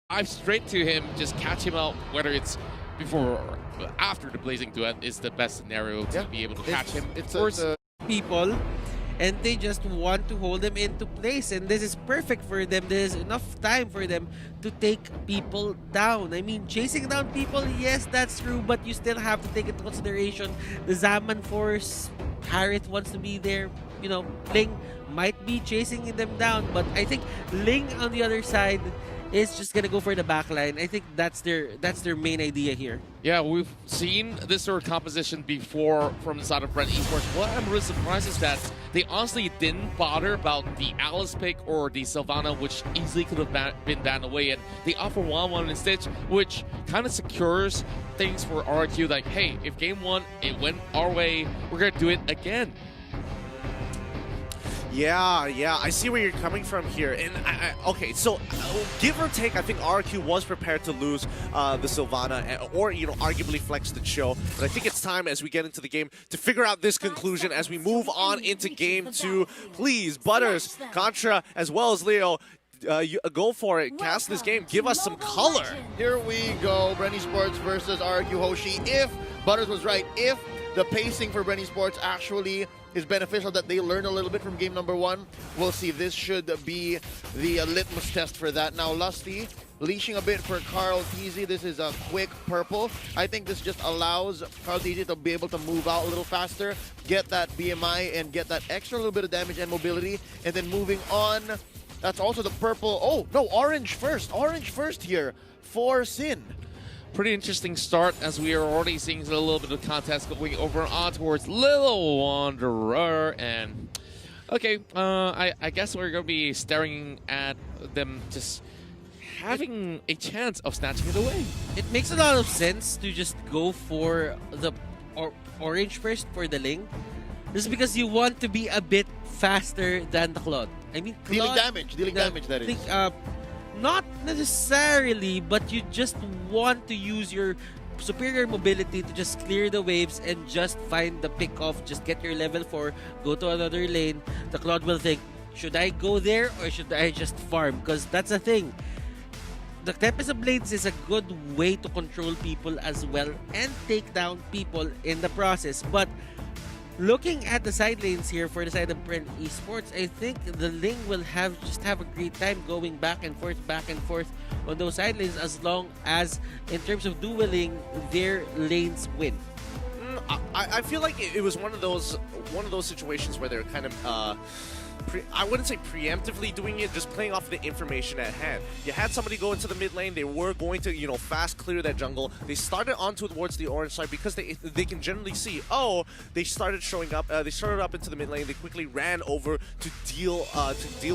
dive straight to him, just catch him out, whether it's before or after the Blazing Duet is the best scenario to be able to catch him. It's First, people, and they just want to hold them into place, and this is perfect for them. There's enough time for them to take people down. I mean, chasing down people, yes, that's true, but you still have to take into consideration the Zaman force. Harith wants to be there. You know, Ling might be chasing them down, but I think Ling on the other side is just gonna go for the backline. I think that's their main idea here. yeah, we've seen this sort of composition before from the side of Bren Esports. What I'm really surprised is that they honestly didn't bother about the Alice pick or the Sylvana, which easily could have been banned away, and they offer 1-1 instead, which kind of secures things for RRQ. Like, hey, if game one it went our way, we're gonna do it again. Yeah, I see where you're coming from here. And okay, so give or take, I think RRQ was prepared to lose the Sylvana, or arguably flex the chill. But I think it's time as we get into the game to figure out this conclusion as we move on into game 2. Please, Butters, Contra, as well as Leo, go for it. Cast this game. Give us some color. Here we go. Bren Esports versus RRQ Hoshi. If Butters was right, if the pacing for Bren Esports actually is beneficial, that they learn a little bit from game number 1, we'll see. This should be the litmus test for that. Now, Lusty leashing a bit for Carl Teasy. This is a quick purple. I think this just allows Carl Teasy to be able to move out a little faster, get that BMI, and get that extra little bit of damage and mobility. And then moving on, that's also the purple. Oh, no, orange first. Orange first here for Sin. Pretty interesting start as we are already seeing a little bit of contest going over on towards Little Wanderer. And okay, I guess we're going to be staring at them just having a chance of snatching it away. It makes a lot of sense to just go for the orange first for the Ling. This is because you want to be a bit faster than the Claude. I mean, Claude, Dealing damage, that is. Not necessarily, but you just want to use your superior mobility to just clear the waves and just find the pick off, just get your level 4, go to another lane. The Claude will think, should I go there or should I just farm? Because that's the thing. The Tempest of Blades is a good way to control people as well and take down people in the process. But looking at the side lanes here for the side of Bren Esports, I think the Ling will have a great time going back and forth on those side lanes, as long as in terms of dueling, their lanes win. I feel like it was one of those situations where they're kind of I wouldn't say preemptively doing it, just playing off the information at hand. You had somebody go into the mid lane, they were going to, fast clear that jungle. They started on towards the orange side because they can generally see, oh, they started showing up, they started up into the mid lane, they quickly ran over to deal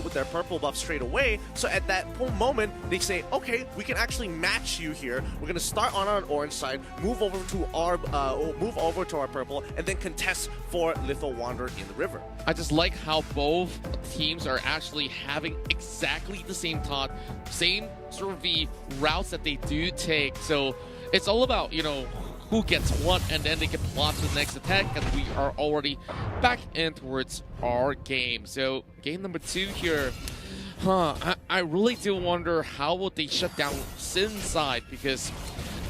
with their purple buff straight away. So at that moment, they say, okay, we can actually match you here. We're gonna start on our orange side, move over to our purple, and then contest for Little Wanderer in the river. I just like how both teams are actually having exactly the same thought, same sort of the routes that they do take. So it's all about, who gets what, and then they can plot the next attack, and we are already back in towards our game. So game number 2 here. I really do wonder how would they shut down Sin's side, because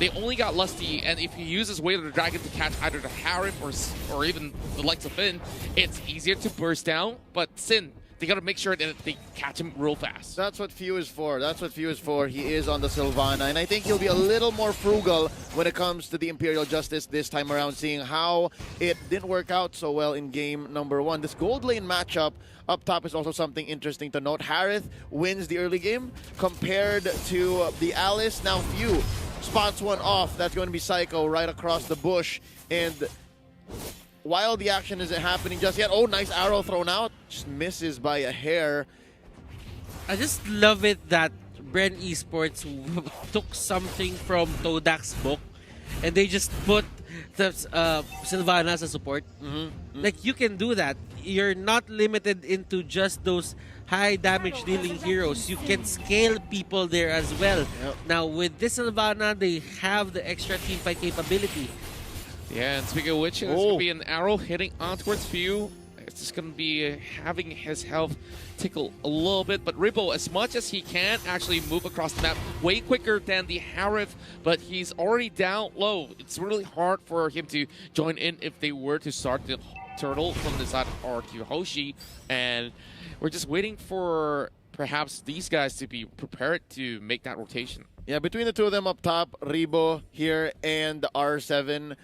they only got Lusty, and if he uses Way of the Dragon to catch either the Harith or even the likes of Finn, it's easier to burst down. But Sin, they gotta make sure that they catch him real fast. That's what Few is for. He is on the Sylvana, and I think he'll be a little more frugal when it comes to the Imperial Justice this time around, seeing how it didn't work out so well in game number 1. This gold lane matchup up top is also something interesting to note. Harith wins the early game compared to the Alice. Now Few spots one off. That's going to be Psycho right across the bush. And while the action isn't happening just yet, oh, nice arrow thrown out. Just misses by a hair. I just love it that Bren Esports took something from Todak's book and they just put the Sylvana as a support. Like, you can do that. You're not limited into just those high damage dealing heroes. You can scale people there as well. Yep. Now with this Sylvana, they have the extra teamfight capability. Yeah, and speaking of which, there's going to be an arrow hitting on towards Few. Esports is going to be having his health tickle a little bit, but Ribbo, as much as he can actually move across the map way quicker than the Harif, but he's already down low. It's really hard for him to join in if they were to start the turtle from the side of RRQ Hoshi, and we're just waiting for perhaps these guys to be prepared to make that rotation. Yeah, between the two of them up top, Rebo here and R7,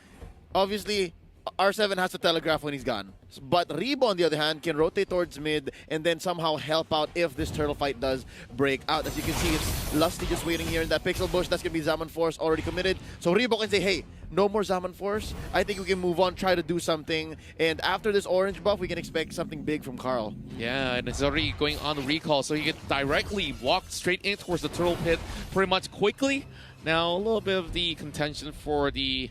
obviously R7 has to telegraph when he's gone. But Rebo, on the other hand, can rotate towards mid and then somehow help out if this turtle fight does break out. As you can see, it's Lusty just waiting here in that pixel bush. That's going to be Zaman Force already committed. So Rebo can say, hey, no more Zaman Force. I think we can move on, try to do something. And after this orange buff, we can expect something big from Carl. Yeah, and it's already going on the recall, so he can directly walk straight in towards the turtle pit pretty much quickly. Now, a little bit of the contention for the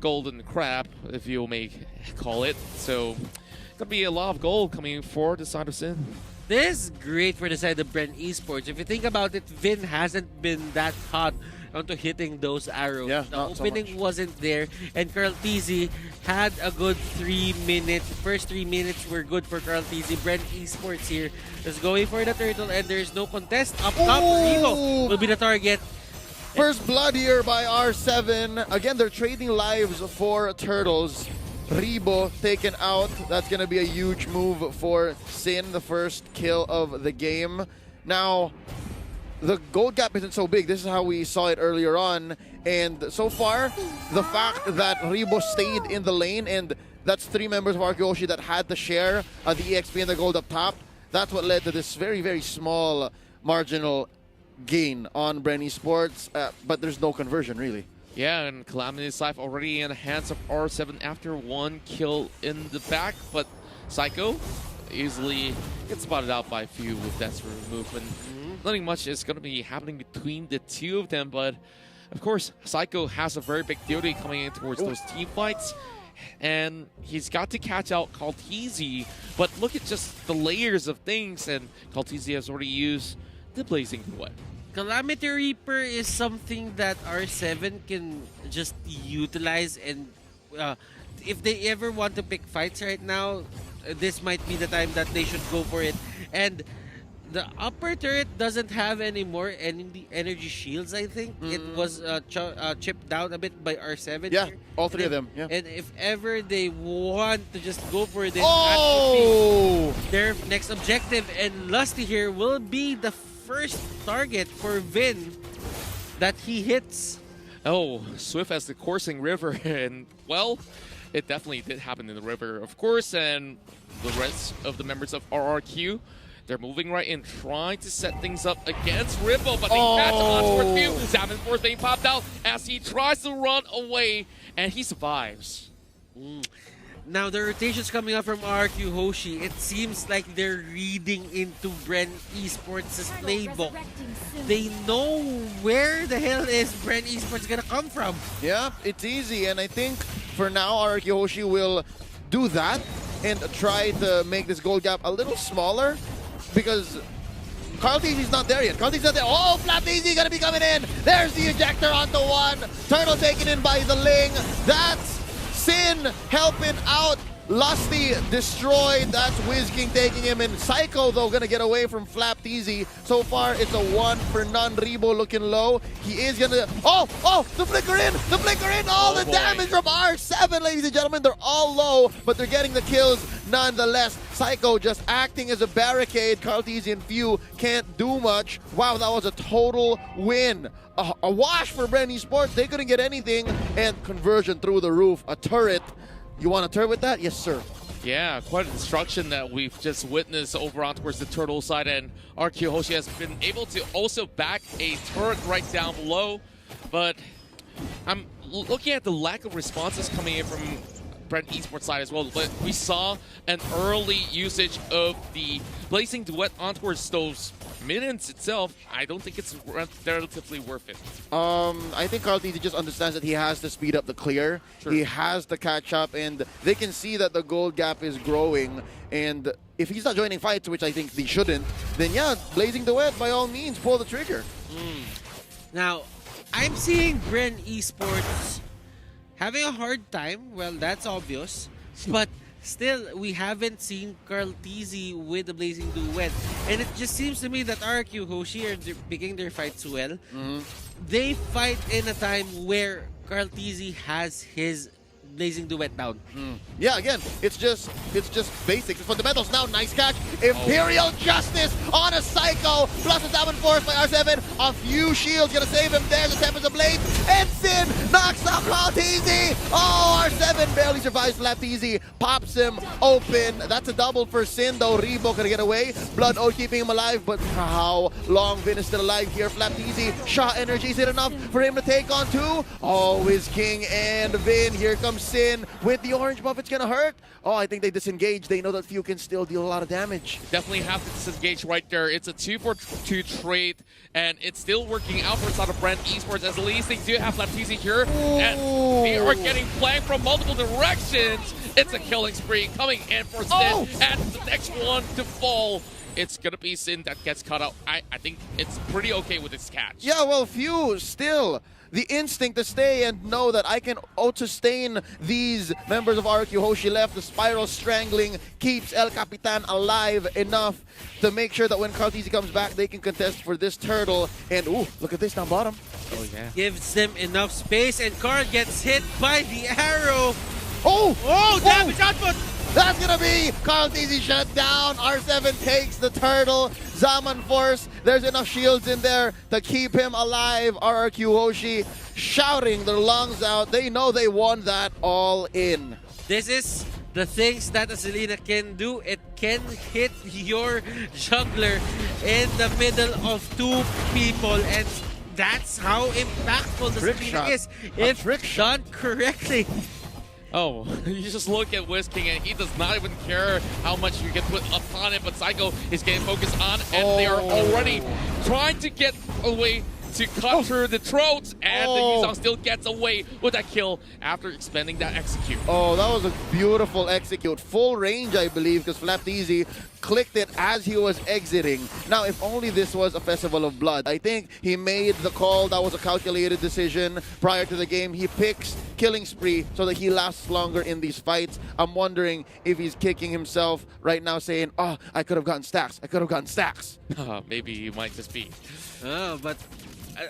golden crab, if you may call it. So, gonna be a lot of gold coming for the side of Sin. This is great for the side of Bren Esports. If you think about it, Vin hasn't been that hot onto hitting those arrows. Yeah, the not so opening much. wasn't there, and Carl TZ had a good 3 minutes. First 3 minutes were good for Carl TZ. Bren Esports here is going for the turtle, and there's no contest. Up top, Rebo will be the target. First blood here by R7. Again, they're trading lives for turtles. Rebo taken out. That's going to be a huge move for Sin, the first kill of the game. Now, the gold gap isn't so big. This is how we saw it earlier on. And so far, the fact that Rebo stayed in the lane, and that's 3 members of RRQ Hoshi that had to share the EXP and the gold up top, that's what led to this very, very small marginal gain on Bren Esports, but there's no conversion really. Yeah, and Calamity's life already in the hands of R7 after 1 kill in the back, but Psycho easily gets spotted out by a few with that sort of movement. Nothing much is going to be happening between the two of them, but of course, Psycho has a very big duty coming in towards those team fights, and he's got to catch out Kaltizi, but look at just the layers of things, and Kaltizi has already used the Blazing Duet. Calamity Reaper is something that R7 can just utilize, and if they ever want to pick fights right now, this might be the time that they should go for it. And the upper turret doesn't have any more energy shields, I think. It was chipped down a bit by R7 Yeah, here. all 3 of them. Yeah. And if ever they want to just go for it, then Oh! that would be their next objective. And Lusty here will be the first target for Vin that he hits. Oh, Swift as the coursing river, and well, it definitely did happen in the river, of course, and the rest of the members of RRQ, they're moving right in, trying to set things up against Ripple, but they catch him on towards view. Zaman Force being popped out as he tries to run away, and he survives. Now the rotations coming up from RRQ Hoshi, it seems like they're reading into Bren Esports' playbook. They know where the hell is Bren Esports gonna come from. Yeah, it's easy, and I think for now RRQ Hoshi will do that and try to make this gold gap a little smaller, because Carl TZ's not there yet. Carl TZ's not there. Oh, Flap TZ gonna be coming in. There's the ejector onto 1. Turtle taken in by the Ling. That's Sin helping out. Lusty destroyed. That's Wiz King taking him in. Psycho, though, gonna get away from Flap TZ. So far, it's a 1 for none. Rebo looking low. He is gonna... Oh! The flicker in! The flicker in! All the damage from R7, ladies and gentlemen. They're all low, but they're getting the kills nonetheless. Psycho just acting as a barricade. Carl TZ and Few can't do much. Wow, that was a total win. A wash for Bren Esports. They couldn't get anything, and conversion through the roof. A turret. You want a turret with that? Yes, sir. Yeah, quite a destruction that we've just witnessed over on towards the turtle side, and RRQ Hoshi has been able to also back a turret right down below, but I'm looking at the lack of responses coming in from Bren Esports side as well. But we saw an early usage of the Blazing Duet on towards those minions itself. I don't think it's relatively worth it. I think Carl TZ just understands that he has to speed up the clear. Sure. He has to catch up, and they can see that the gold gap is growing. And if he's not joining fights, which I think he shouldn't, then yeah, Blazing Duet, by all means, pull the trigger. Now, I'm seeing Bren Esports having a hard time. Well, that's obvious. But still, we haven't seen Carl TZ with the Blazing Duet. And it just seems to me that RRQ Hoshi are picking their fights well. They fight in a time where Carl TZ has his Blazing Duet down. Yeah, again, it's just basics, fundamentals. Now, nice catch. Imperial Justice on a Psycho, plus a down force by R7. A few shields gonna save him. There's a Tempest of Blade. And Sin knocks out Carl TZ. Oh, R7 barely survives. Flap TZ pops him open. That's a double for Sin, though. Rebo gonna get away. Blood O keeping him alive, but how long Vin is still alive here? Flap TZ, Shaw energy, is it enough for him to take on two? Always King and Vin. Here comes Sin with the orange buff. It's gonna hurt. Oh, I think they disengage. They know that Few can still deal a lot of damage. Definitely have to disengage right there. It's a 2-for-2 trade, and it's still working out for side of Bren Esports. As at least they do have Laptisi here, and they are getting flanked from multiple directions. It's a killing spree coming in for Sin, and the next one to fall. It's gonna be Sin that gets caught out. I think it's pretty okay with its catch. Yeah, well, Few still the instinct to stay and know that I can out-sustain these members of RRQ. Hoshi left. The spiral strangling keeps El Capitan alive enough to make sure that when Carl TZ comes back, they can contest for this turtle. And ooh, look at this down bottom. Oh yeah. Gives them enough space, and Carl gets hit by the arrow. Oh, damage output. That's gonna be Carl TZ shut down. R7 takes the turtle. Zaman Force, there's enough shields in there to keep him alive. RRQ Hoshi shouting their lungs out. They know they won that all in. This is the things that Azelina can do. It can hit your jungler in the middle of two people, and that's how impactful the Azelina is if done correctly. Oh, you just look at Wiz King and he does not even care how much you can put upon it, but Psycho is getting focused on, and they are already trying to get away to cut through the throats, and the Yuzong still gets away with that kill after expending that execute. Oh, that was a beautiful execute. Full range, I believe, because Flapteasy clicked it as he was exiting. Now, if only this was a Festival of Blood. I think he made the call. That was a calculated decision prior to the game. He picks Killing Spree so that he lasts longer in these fights. I'm wondering if he's kicking himself right now saying, oh, I could have gotten stacks. I could have gotten stacks. Maybe you might just be. But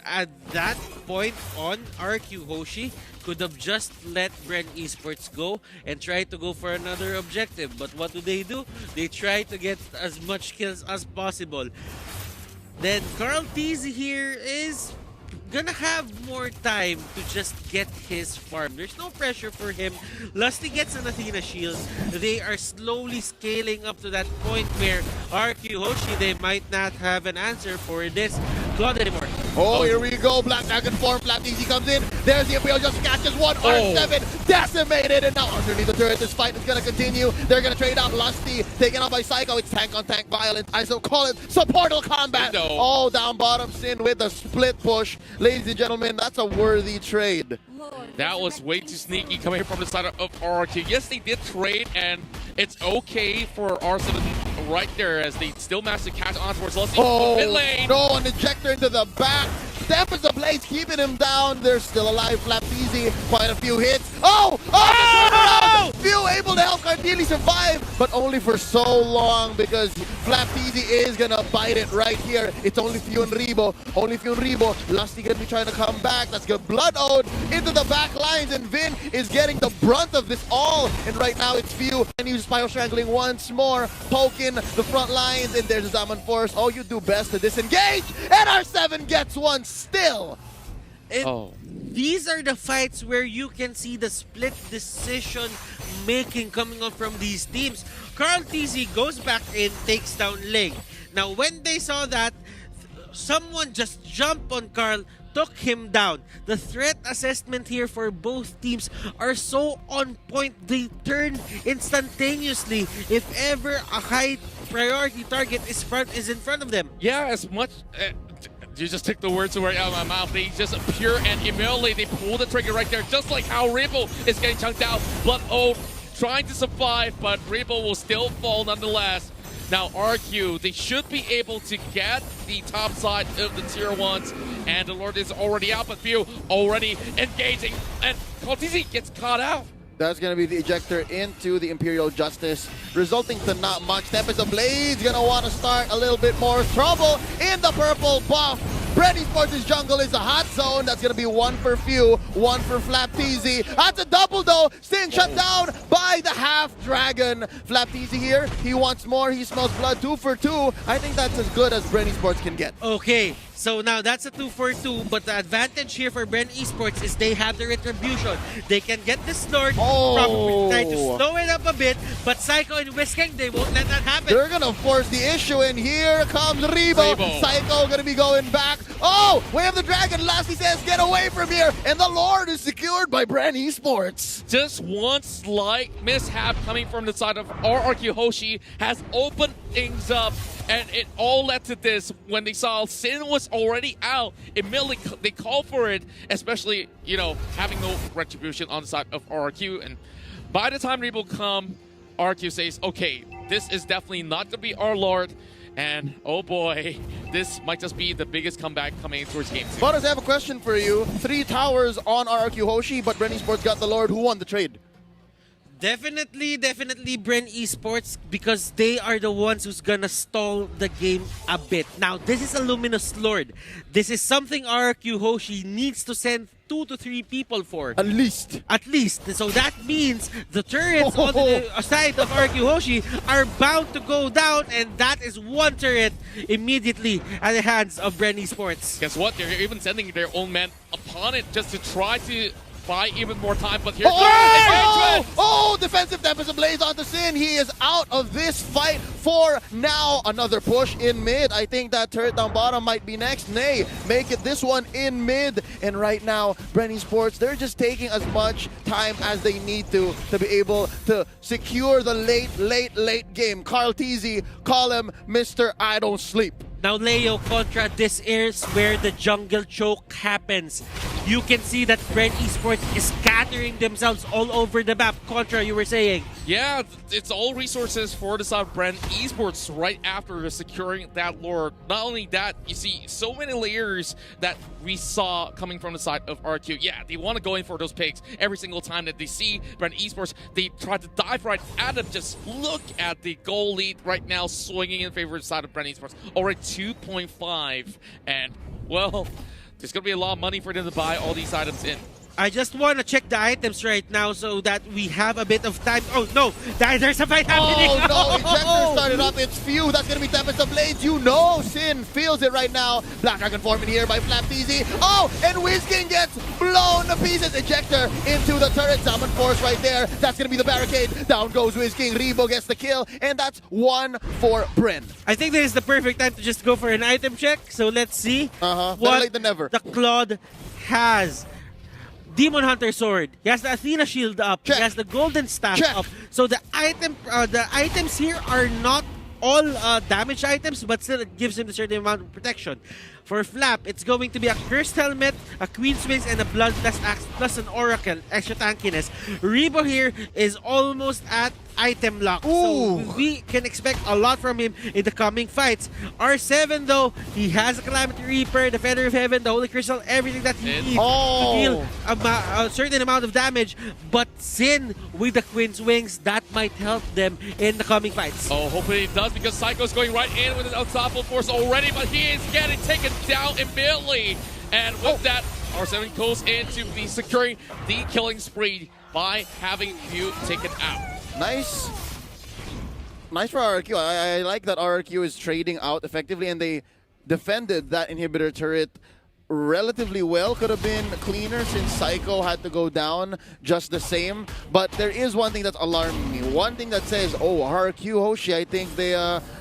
at that point on, RRQ Hoshi could have just let Bren Esports go and try to go for another objective. But what do? They try to get as much kills as possible. Then Carl TZ here is gonna have more time to just get his farm. There's no pressure for him. Lusty gets an Athena shield. They are slowly scaling up to that point where RQ Hoshi, they might not have an answer for this god anymore. Oh, here we go. Black Dragon form. Black TZ comes in. There's the Imperial just catches one. R7 decimated. And now underneath the turret, this fight is going to continue. They're going to trade out Lusty. Taken out by Psycho. It's tank on tank violence. I still call it supportal combat. No. Oh, down bottom. Sin with the split push. Ladies and gentlemen, that's a worthy trade. That was way too sneaky coming from the side of RRQ. Yes, they did trade, and it's okay for R7 right there as they still managed to catch on towards Lusty. Mid lane. No, an ejector into the back. Tempest of Blades keeping him down. They're still alive. Flapteasy, quite a few hits. Oh! Few able to help Cardili survive, but only for so long because Flapteasy is gonna bite it right here. It's only Few and Rebo. Lusty gonna be trying to come back. That's good. Blood Ode into the back lines, and Vin is getting the brunt of this all. And right now it's Few, and he's Spiral Strangling once more, poking the front lines, and there's a Zaman Force. Oh, you do best to disengage, and R7 gets one still. These are the fights where you can see the split decision making coming up from these teams. Carl TZ goes back in, takes down Ling. Now when they saw that, someone just jumped on Carl, took him down. The threat assessment here for both teams are so on point. They turn instantaneously if ever a high priority target is in front of them. Yeah, as much... you just took the words right out of my mouth. They just appear and immediately they pull the trigger right there, just like how Rebo is getting chunked out. Blood Ode trying to survive, but Rebo will still fall nonetheless. Now RQ, they should be able to get the top side of the tier 1s, and the Lord is already out, but Few already engaging, and Kaltizi gets caught out. That's going to be the ejector into the Imperial Justice, resulting to not much. Tempest of Blades going to want to start a little bit more trouble in the purple buff. Bren Esports' jungle is a hot zone. That's going to be one for Few, one for Flapteezy. That's a double though. Sting shut down by the half dragon. Flapteezy here, he wants more. He smells blood. 2 for 2. I think that's as good as Bren Esports can get. Okay, so now that's a 2 for 2, but the advantage here for Bren Esports is they have the retribution. They can get the snort, probably try to slow it up a bit, but Psycho and Whisking, they won't let that happen. They're gonna force the issue, and here comes Rebo. Psycho gonna be going back. Oh, Way of the Dragon. Lassie says, get away from here, and the Lord is secured by Bren Esports. Just one slight mishap coming from the side of RRQ Hoshi has opened things up, and it all led to this. When they saw Sin was already out, immediately they called for it, especially, you know, having no retribution on the side of RRQ. And by the time Rebo come, RRQ says, okay, this is definitely not going to be our Lord. And oh boy, this might just be the biggest comeback coming towards game 2. Butters, I have a question for you. 3 towers on RRQ Hoshi, but Bren Esports got the Lord. Who won the trade? Definitely Bren Esports, because they are the ones who's gonna stall the game a bit. Now, this is a Luminous Lord. This is something RRQ Hoshi needs to send 2 to 3 people for. At least. So that means the turrets on the side of RRQ Hoshi are bound to go down, and that is one turret immediately at the hands of Bren Esports. Guess what? They're even sending their own men upon it just to try to buy even more time, but here's defensive Tempest Ablaze onto Sin. He is out of this fight for now. Another push in mid. I think that turret down bottom might be next. Nay, make it this one in mid. And right now, Bren Esports, they're just taking as much time as they need to be able to secure the late game. Carl Teasy, call him Mr. I Don't Sleep. Now, Leo, Contra, this is where the jungle choke happens. You can see that Bren Esports is scattering themselves all over the map. Contra, you were saying. Yeah, it's all resources for the side of Bren Esports right after securing that Lord. Not only that, you see so many layers that we saw coming from the side of RQ. Yeah, they want to go in for those picks every single time that they see Bren Esports. They try to dive right at them. Just look at the goal lead right now swinging in favor of the side of Bren Esports. Already 2.5, and well, there's going to be a lot of money for them to buy all these items in. I just want to check the items right now so that we have a bit of time. Oh no, there's a fight happening. Oh no, Ejector started up. It's Few. That's going to be Tempest of Blades. You know Sin feels it right now. Black Dragon forming here by Flapteezy. Oh, and Whisking gets blown to pieces. Ejector into the turret. Summon Force right there. That's going to be the barricade. Down goes Whisking. Rebo gets the kill. And that's 1 for Bren. I think this is the perfect time to just go for an item check. So let's see Better what late than never. the Claude has. Demon Hunter Sword. He has the Athena Shield up. Check. He has the Golden Staff Check. up. So the items here are not all damage items, but still it gives him a certain amount of protection. For Flap, it's going to be a Cursed Helmet, a Queen's Wings, and a Bloodlust Axe, plus an Oracle, extra tankiness. Rebo here is almost at item lock, so we can expect a lot from him in the coming fights. R7 though, he has a Calamity Reaper, the Feather of Heaven, the Holy Crystal, everything that he needs to deal a certain amount of damage. But Sin with the Queen's Wings, that might help them in the coming fights. Oh, hopefully it does, because Psycho's going right in with an unstoppable force already, but he is getting taken down immediately. And with that, R7 goes in to be securing the killing spree by having Few taken out. Nice for RRQ. I like that RRQ is trading out effectively, and they defended that inhibitor turret relatively well. Could have been cleaner since Psycho had to go down just the same. But there is one thing that's alarming me. One thing that says, oh, RRQ Hoshi, I think they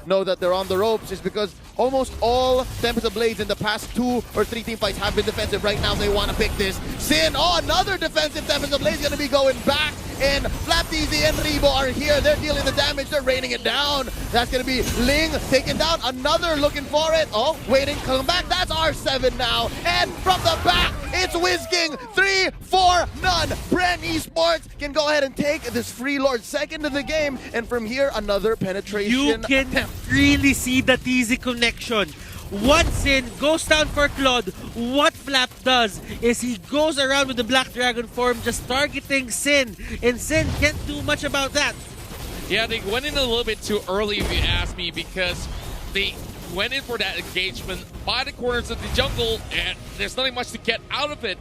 know that they're on the ropes, is because almost all Tempest of Blades in the past 2 or 3 team fights have been defensive. Right now, they want to pick this. Sin, another defensive Tempest of Blades going to be going back. And Flapteezy and Rebo are here. They're dealing the damage. They're raining it down. That's going to be Ling taken down. Another looking for it. Oh, waiting. Come back. That's R7 now. And from the back, it's Whisking. 3, 4, none. Bren Esports can go ahead and take this Free Lord second to the game. And from here, another penetration. You can really see the Teasy connection. One Sin goes down for Claude. What Flap does is he goes around with the Black Dragon form just targeting Sin, and Sin can't do much about that. Yeah, they went in a little bit too early, if you ask me, because they went in for that engagement by the corners of the jungle, and there's nothing much to get out of it.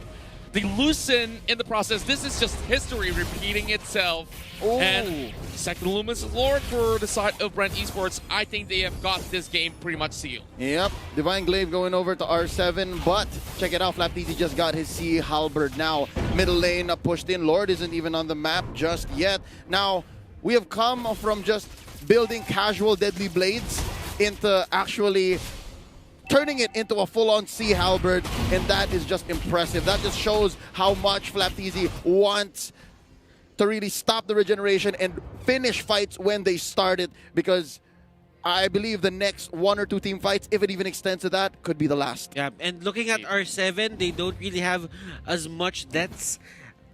They loosen in the process. This is just history repeating itself. Oh. And second Luminous Lord for the side of Bren Esports. I think they have got this game pretty much sealed. Yep, Divine Glaive going over to R7, but check it out, FlapTZ just got his Sea Halberd now. Middle lane pushed in, Lord isn't even on the map just yet. Now, we have come from just building casual Deadly Blades into actually turning it into a full-on Sea Halberd, and that is just impressive. That just shows how much FlapTZ wants to really stop the regeneration and finish fights when they started, because I believe the next 1 or 2 team fights, if it even extends to that, could be the last. Yeah, and looking at R7, they don't really have as much deaths.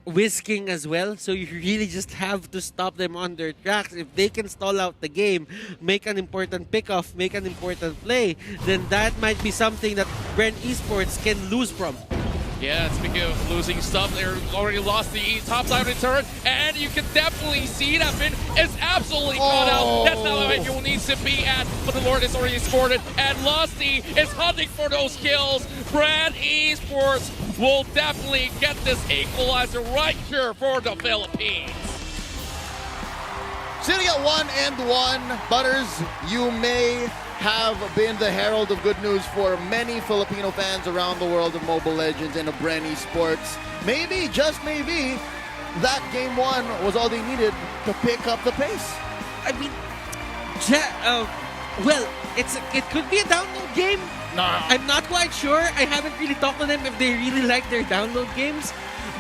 Whisking as well, so you really just have to stop them on their tracks. If they can stall out the game, make an important pickoff, make an important play, then that might be something that Bren Esports can lose from. Yeah, speaking of losing stuff, they already lost the top side of the turret, and you can definitely see that Finn is absolutely caught out. That's not where he needs to be at, but the Lord is already scored it, and Lusty is hunting for those kills. Bren Esports will definitely get this equalizer right here for the Philippines. Sitting at 1-1, Butters, you may have been the herald of good news for many Filipino fans around the world of Mobile Legends and of Bren Esports. Maybe, just maybe, that game 1 was all they needed to pick up the pace. I mean, well, it could be a download game. Nah. I'm not quite sure. I haven't really talked to them if they really like their download games,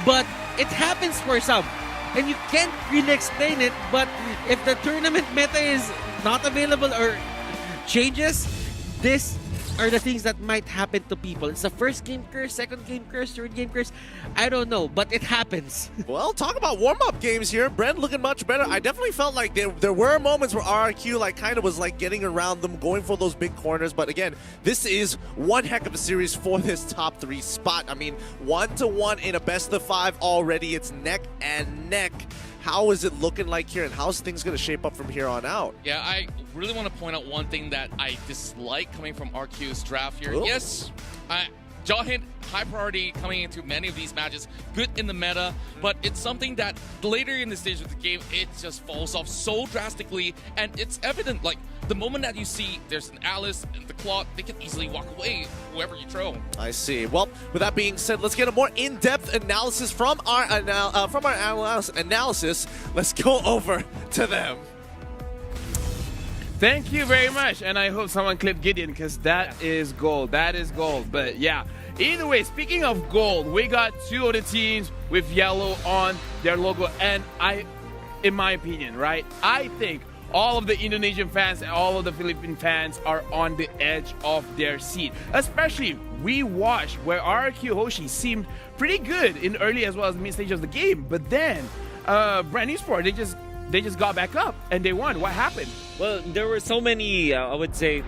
but it happens for some. And you can't really explain it, but if the tournament meta is not available or changes, this are the things that might happen to people. It's the first game curse, second game curse, third game curse. I don't know, but it happens. Well, talk about warm-up games here. Bren looking much better. I definitely felt like there were moments where RRQ kind of was getting around them, going for those big corners. But again, this is one heck of a series for this top 3 spot. I mean, 1-1 in a best of 5 already. It's neck and neck. How is it looking like here, and how's things going to shape up from here on out? Yeah, I really want to point out one thing that I dislike coming from RQ's draft here. Ooh. Yes, Jawhead, high priority coming into many of these matches, good in the meta, but it's something that later in the stage of the game, it just falls off so drastically, and it's evident, like, the moment that you see there's an Alice and the Claw, they can easily walk away, whoever you throw. I see. Well, with that being said, let's get a more in-depth analysis from our analysis. Let's go over to them. Thank you very much, and I hope someone clipped Gideon, because that is gold. That is gold. But yeah, either way, speaking of gold, we got 2 of the teams with yellow on their logo, and in my opinion, right, I think all of the Indonesian fans and all of the Philippine fans are on the edge of their seat. Especially, we watched where RRQ Hoshi seemed pretty good in early as well as mid stage of the game, but then Bren Esports, they just got back up and they won. What happened? Well, there were so many, I would say,